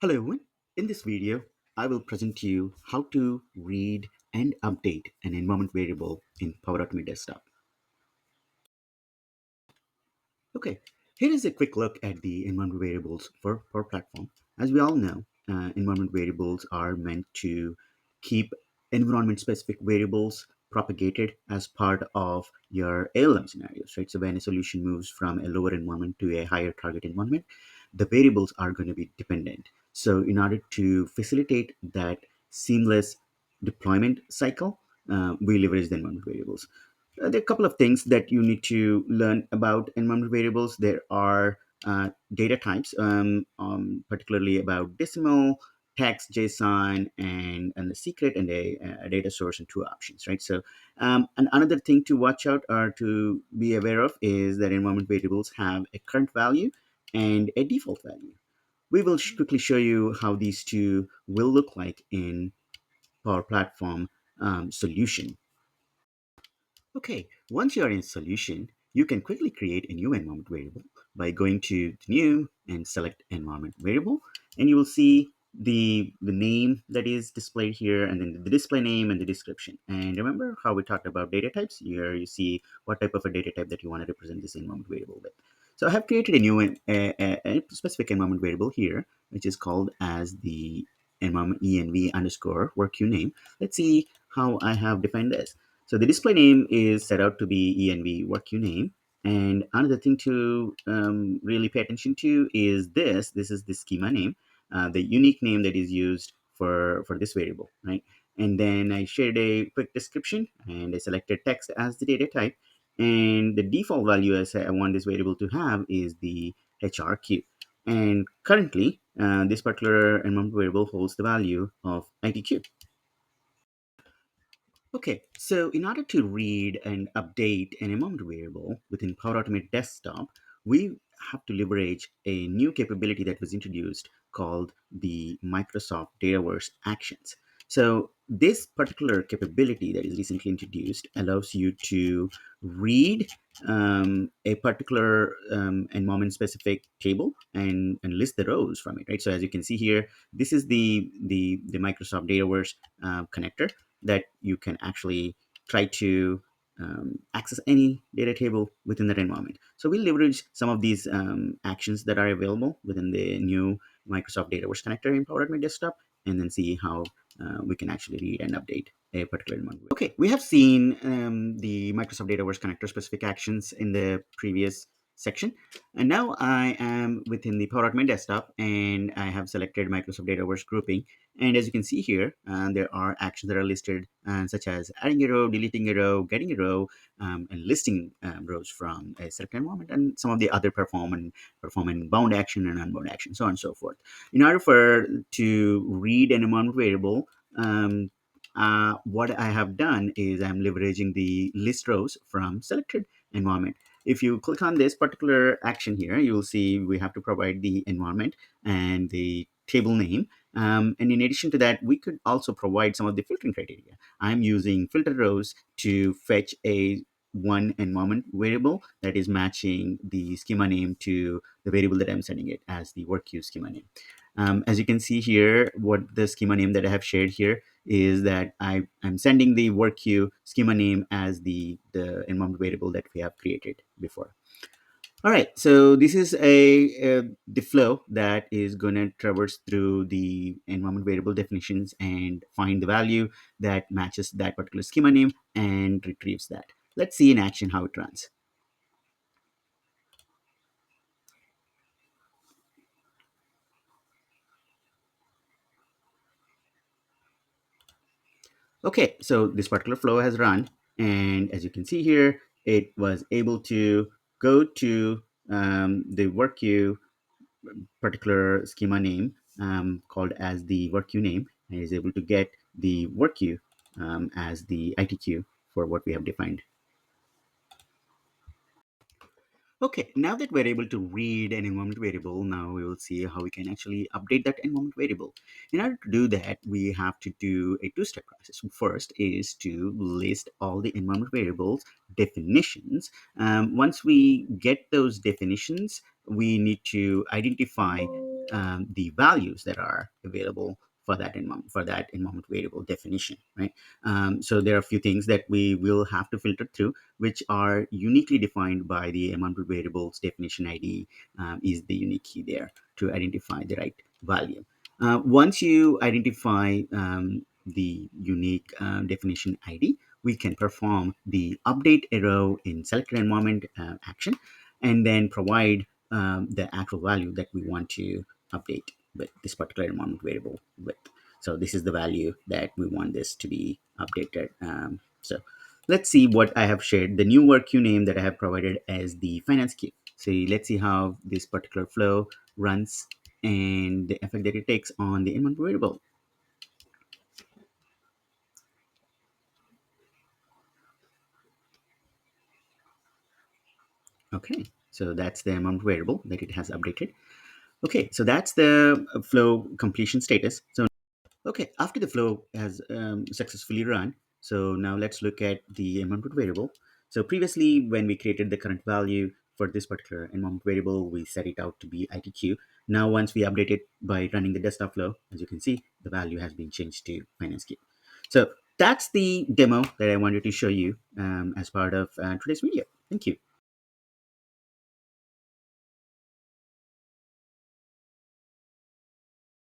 Hello everyone. In this video, I will present to you how to read and update an environment variable in Power Automate Desktop. Okay, here is a quick look at the environment variables for Power Platform. As we all know, environment variables are meant to keep environment-specific variables propagated as part of your ALM scenarios, right? So when a solution moves from a lower environment to a higher target environment, the variables are going to be dependent. So in order to facilitate that seamless deployment cycle, we leverage the environment variables. There are a couple of things that you need to learn about environment variables. There are data types, particularly about decimal, text, JSON, and the secret, and a data source, and two options, right? So, and another thing to watch out or to be aware of is that environment variables have a current value and a default value. We will quickly show you how these two will look like in Power Platform solution. Okay, once you're in solution, you can quickly create a new environment variable by going to new and select environment variable, and you will see the name that is displayed here, and then the display name and the description. And remember how we talked about data types? Here you see what type of a data type that you want to represent this environment variable with. So I have created a new a specific environment variable here, which is called as the environment env underscore work name. Let's see how I have defined this. So the display name is set out to be env work name. And another thing to really pay attention to is this. This is the schema name, the unique name that is used for this variable, right? And then I shared a quick description, and I selected text as the data type. And the default value as I want this variable to have is the HRQ. And currently, this particular environment variable holds the value of ITQ. Okay, so in order to read and update an amount variable within Power Automate Desktop, we have to leverage a new capability that was introduced called the Microsoft Dataverse Actions. So this particular capability that is recently introduced allows you to read a particular environment-specific table and list the rows from it, right? So as you can see here, this is the Microsoft Dataverse connector that you can actually try to access any data table within that environment. So we'll leverage some of these actions that are available within the new Microsoft Dataverse connector in Power Automate Desktop, and then see how we can actually read and update a particular environment. Okay, we have seen the Microsoft Dataverse connector specific actions in the previous section. And now I am within the Power Automate Desktop, and I have selected Microsoft Dataverse grouping. And as you can see here, there are actions that are listed, such as adding a row, deleting a row, getting a row, and listing rows from a selected environment, and some of the other perform bound action and unbound action, so on and so forth. In order for to read an environment variable, what I have done is I'm leveraging the list rows from selected environment. If you click on this particular action here, you will see we have to provide the environment and the table name. And in addition to that, we could also provide some of the filtering criteria. I'm using filter rows to fetch a one environment variable that is matching the schema name to the variable that I'm sending it as the work queue schema name. As you can see here, what the schema name that I have shared here is that I'm sending the work queue schema name as the environment variable that we have created before. All right, so this is the flow that is going to traverse through the environment variable definitions and find the value that matches that particular schema name and retrieves that. Let's see in action how it runs. Okay, so this particular flow has run, and as you can see here, it was able to go to the work queue particular schema name called as the work queue name, and is able to get the work queue as the ITQ for what we have defined. Okay, now that we're able to read an environment variable, now we will see how we can actually update that environment variable. In order to do that, we have to do a two-step process. First is to list all the environment variables definitions. Once we get those definitions, we need to identify the values that are available for that environment variable definition, right? So there are a few things that we will have to filter through, which are uniquely defined by the environment variables definition ID. Is the unique key there to identify the right value. Once you identify the unique definition ID, we can perform the update arrow in selected environment action, and then provide the actual value that we want to update with this particular environment variable with. So this is the value that we want this to be updated. So let's see what I have shared. The new work queue name that I have provided as the finance queue. So let's see how this particular flow runs and the effect that it takes on the inventory variable. Okay, so that's the amount variable that it has updated. Okay, so that's the flow completion status. So okay, after the flow has successfully run, so now let's look at the environment variable. So previously, when we created the current value for this particular environment variable, we set it out to be ITQ. Now, once we update it by running the desktop flow, as you can see, the value has been changed to finance key. So that's the demo that I wanted to show you as part of today's video. Thank you.